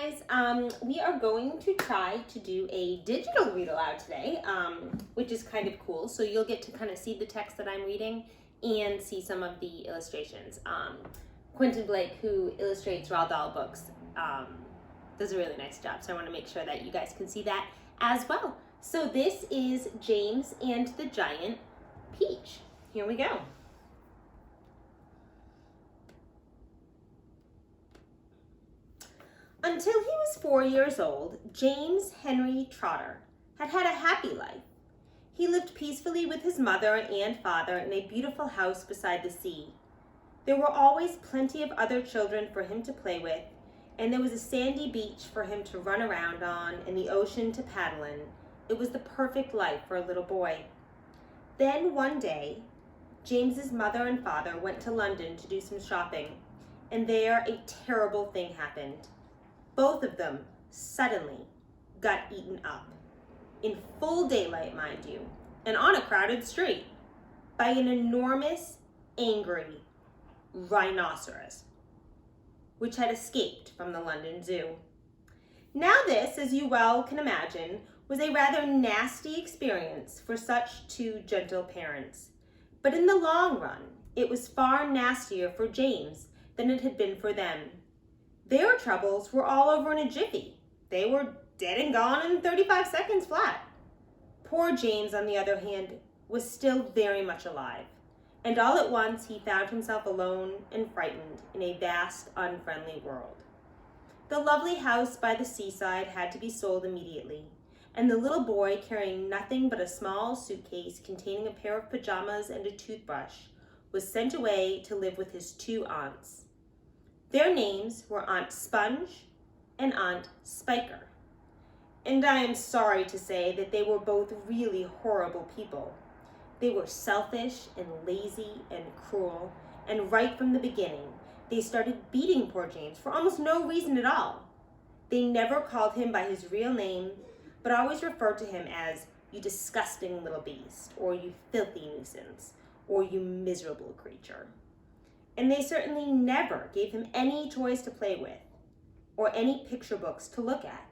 guys. We are going to try to do a digital read aloud today, which is kind of cool. So you'll get to kind of see the text that I'm reading and see some of the illustrations. Quentin Blake, who illustrates Roald Dahl books, does a really nice job. So I want to make sure that you guys can see that as well. So this is James and the Giant Peach. Here we go. Until he was 4 years old, James Henry Trotter had had a happy life. He lived peacefully with his mother and father in a beautiful house beside the sea. There were always plenty of other children for him to play with, and there was a sandy beach for him to run around on and the ocean to paddle in. It was the perfect life for a little boy. Then one day, James's mother and father went to London to do some shopping, and there a terrible thing happened. Both of them suddenly got eaten up, in full daylight, mind you, and on a crowded street, by an enormous, angry rhinoceros, which had escaped from the London Zoo. Now this, as you well can imagine, was a rather nasty experience for such two gentle parents. But in the long run, it was far nastier for James than it had been for them. Their troubles were all over in a jiffy. They were dead and gone in 35 seconds flat. Poor James, on the other hand, was still very much alive. And all at once he found himself alone and frightened in a vast, unfriendly world. The lovely house by the seaside had to be sold immediately, and the little boy, carrying nothing but a small suitcase containing a pair of pajamas and a toothbrush, was sent away to live with his two aunts. Their names were Aunt Sponge and Aunt Spiker, and I am sorry to say that they were both really horrible people. They were selfish and lazy and cruel, and right from the beginning, they started beating poor James for almost no reason at all. They never called him by his real name, but always referred to him as "you disgusting little beast," or "you filthy nuisance," or "you miserable creature." And they certainly never gave him any toys to play with, or any picture books to look at.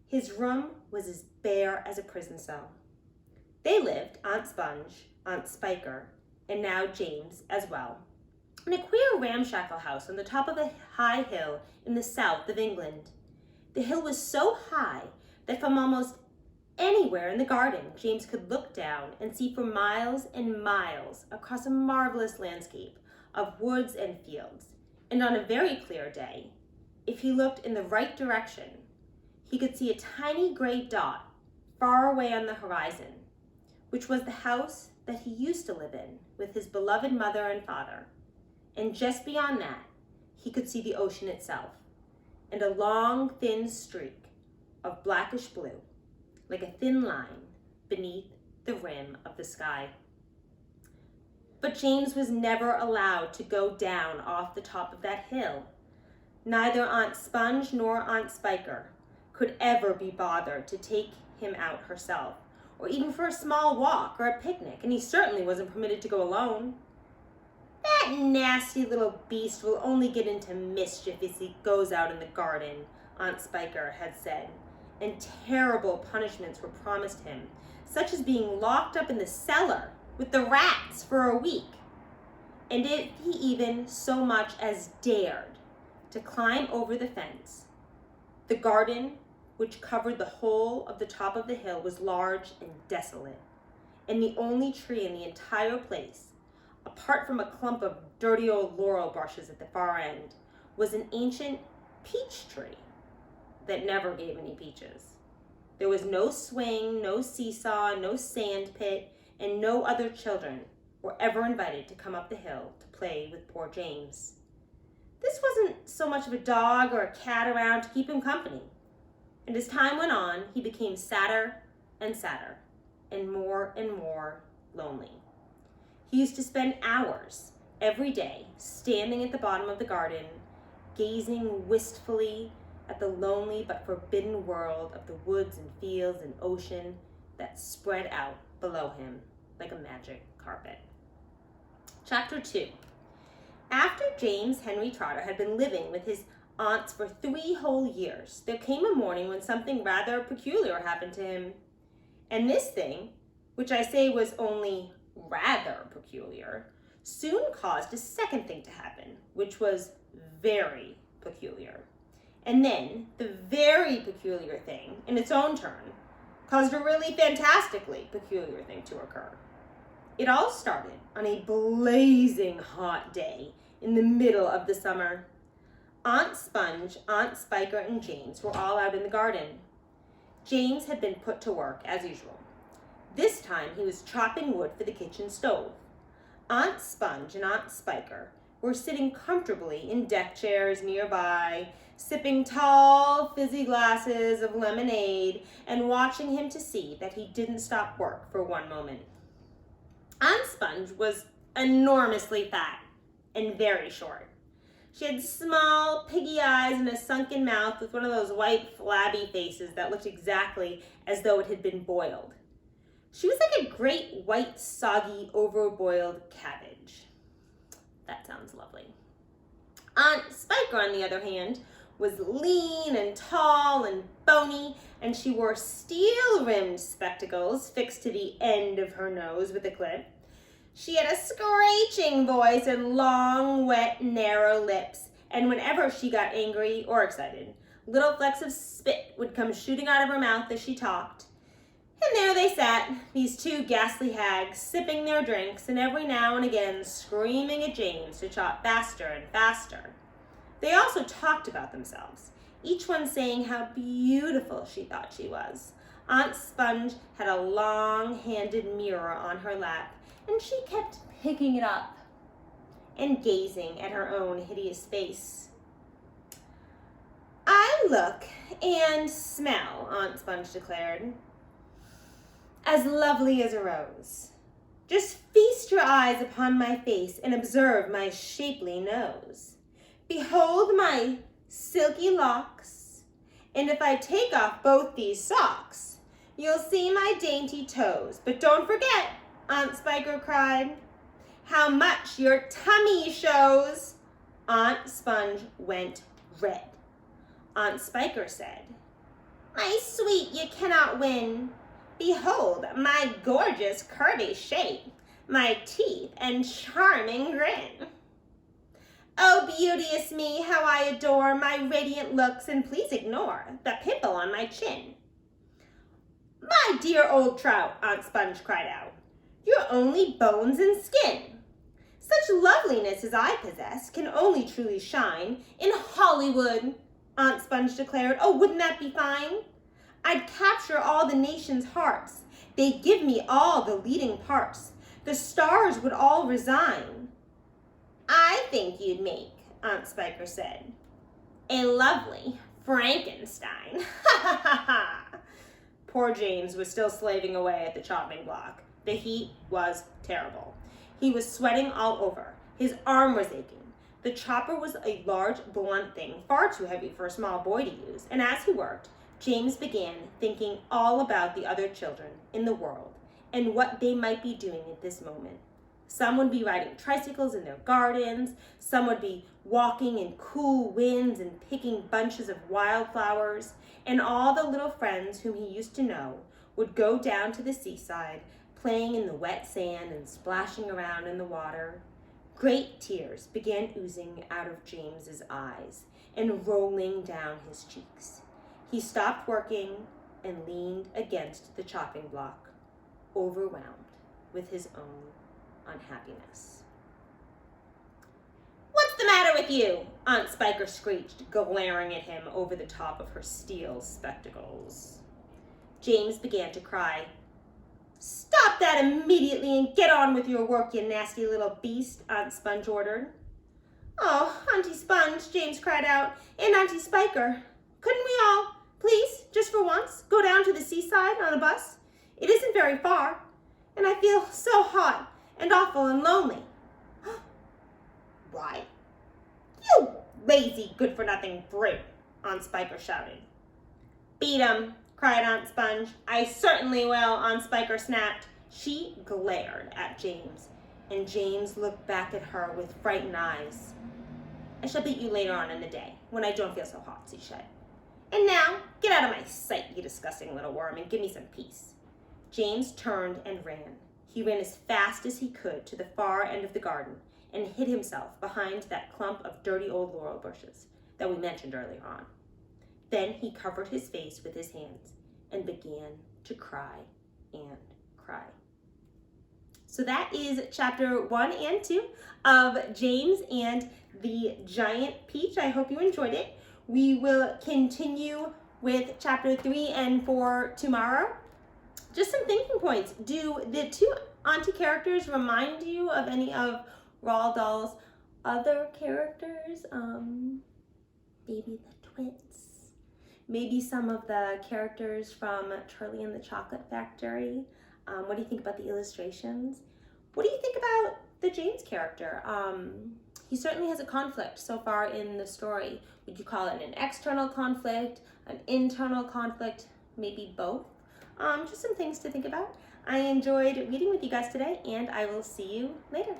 His room was as bare as a prison cell. They lived, Aunt Sponge, Aunt Spiker, and now James as well, in a queer ramshackle house on the top of a high hill in the south of England. The hill was so high that from almost anywhere in the garden, James could look down and see for miles and miles across a marvelous landscape of woods and fields. And on a very clear day, if he looked in the right direction, he could see a tiny gray dot far away on the horizon, which was the house that he used to live in with his beloved mother and father. And just beyond that, he could see the ocean itself, and a long, thin streak of blackish blue, like a thin line beneath the rim of the sky. But James was never allowed to go down off the top of that hill. Neither Aunt Sponge nor Aunt Spiker could ever be bothered to take him out herself, or even for a small walk or a picnic, and he certainly wasn't permitted to go alone. "That nasty little beast will only get into mischief as he goes out in the garden," Aunt Spiker had said, and terrible punishments were promised him, such as being locked up in the cellar with the rats for a week. And if he even so much as dared to climb over the fence, the garden, which covered the whole of the top of the hill, was large and desolate, and the only tree in the entire place, apart from a clump of dirty old laurel bushes at the far end, was an ancient peach tree that never gave any peaches. There was no swing, no seesaw, no sand pit, and no other children were ever invited to come up the hill to play with poor James. This wasn't so much of a dog or a cat around to keep him company, and as time went on, he became sadder and sadder, and more lonely. He used to spend hours every day standing at the bottom of the garden, gazing wistfully at the lonely but forbidden world of the woods and fields and ocean that spread out below him like a magic carpet. Chapter 2. After James Henry Trotter had been living with his aunts for 3 whole years, there came a morning when something rather peculiar happened to him. And this thing, which I say was only rather peculiar, soon caused a second thing to happen, which was very peculiar. And then the very peculiar thing, in its own turn, caused a really fantastically peculiar thing to occur. It all started on a blazing hot day in the middle of the summer. Aunt Sponge, Aunt Spiker, and James were all out in the garden. James had been put to work as usual. This time he was chopping wood for the kitchen stove. Aunt Sponge and Aunt Spiker were sitting comfortably in deck chairs nearby, sipping tall, fizzy glasses of lemonade and watching him to see that he didn't stop work for one moment. Aunt Sponge was enormously fat and very short. She had small, piggy eyes and a sunken mouth with one of those white, flabby faces that looked exactly as though it had been boiled. She was like a great, white, soggy, overboiled cabbage. That sounds lovely. Aunt Spiker, on the other hand, was lean and tall and bony, and she wore steel-rimmed spectacles fixed to the end of her nose with a clip. She had a screeching voice and long, wet, narrow lips, and whenever she got angry or excited, little flecks of spit would come shooting out of her mouth as she talked. And there they sat, these two ghastly hags, sipping their drinks and every now and again screaming at James to chop faster and faster. They also talked about themselves, each one saying how beautiful she thought she was. Aunt Sponge had a long-handed mirror on her lap, and she kept picking it up and gazing at her own hideous face. "I look and smell," Aunt Sponge declared, "as lovely as a rose. Just feast your eyes upon my face and observe my shapely nose. Behold my silky locks, and if I take off both these socks, you'll see my dainty toes. But don't forget," Aunt Spiker cried, "how much your tummy shows." Aunt Sponge went red. Aunt Spiker said, "My sweet, you cannot win. Behold my gorgeous curvy shape, my teeth and charming grin. Oh, beauteous me, how I adore my radiant looks, and please ignore the pimple on my chin." "My dear old trout," Aunt Sponge cried out, "you're only bones and skin. Such loveliness as I possess can only truly shine in Hollywood," Aunt Sponge declared. "Oh, wouldn't that be fine? I'd capture all the nation's hearts. They'd give me all the leading parts. The stars would all resign." "I think you'd make," Aunt Spiker said, "a lovely Frankenstein." Ha ha ha ha. Poor James was still slaving away at the chopping block. The heat was terrible. He was sweating all over. His arm was aching. The chopper was a large, blunt thing, far too heavy for a small boy to use, and as he worked, James began thinking all about the other children in the world and what they might be doing at this moment. Some would be riding tricycles in their gardens, some would be walking in cool winds and picking bunches of wildflowers, and all the little friends whom he used to know would go down to the seaside, playing in the wet sand and splashing around in the water. Great tears began oozing out of James's eyes and rolling down his cheeks. He stopped working and leaned against the chopping block, overwhelmed with his own unhappiness. "What's the matter with you?" Aunt Spiker screeched, glaring at him over the top of her steel spectacles. James began to cry. "Stop that immediately and get on with your work, you nasty little beast," Aunt Sponge ordered. "Oh, Auntie Sponge," James cried out, "and Auntie Spiker, couldn't we all, please, just for once, go down to the seaside on a bus? It isn't very far, and I feel so hot and awful and lonely." "Why, you lazy, good-for-nothing brute," Aunt Spiker shouted. "Beat 'em," cried Aunt Sponge. "I certainly will," Aunt Spiker snapped. She glared at James, and James looked back at her with frightened eyes. I shall beat you later on in the day, when I don't feel so hot, she said. And now, get out of my sight, you disgusting little worm, and give me some peace. James turned and ran. He ran as fast as he could to the far end of the garden and hid himself behind that clump of dirty old laurel bushes that we mentioned earlier on. Then he covered his face with his hands and began to cry and cry. So that is chapter 1 and 2 of James and the Giant Peach. I hope you enjoyed it. We will continue with chapter 3 and 4 tomorrow. Just some thinking points. Do the two auntie characters remind you of any of Roald Dahl's other characters? Maybe the twins. Maybe some of the characters from Charlie and the Chocolate Factory. What do you think about the illustrations? What do you think about the James character? He certainly has a conflict so far in the story. Would you call it an external conflict, an internal conflict, maybe both? Just some things to think about. I enjoyed reading with you guys today, and I will see you later.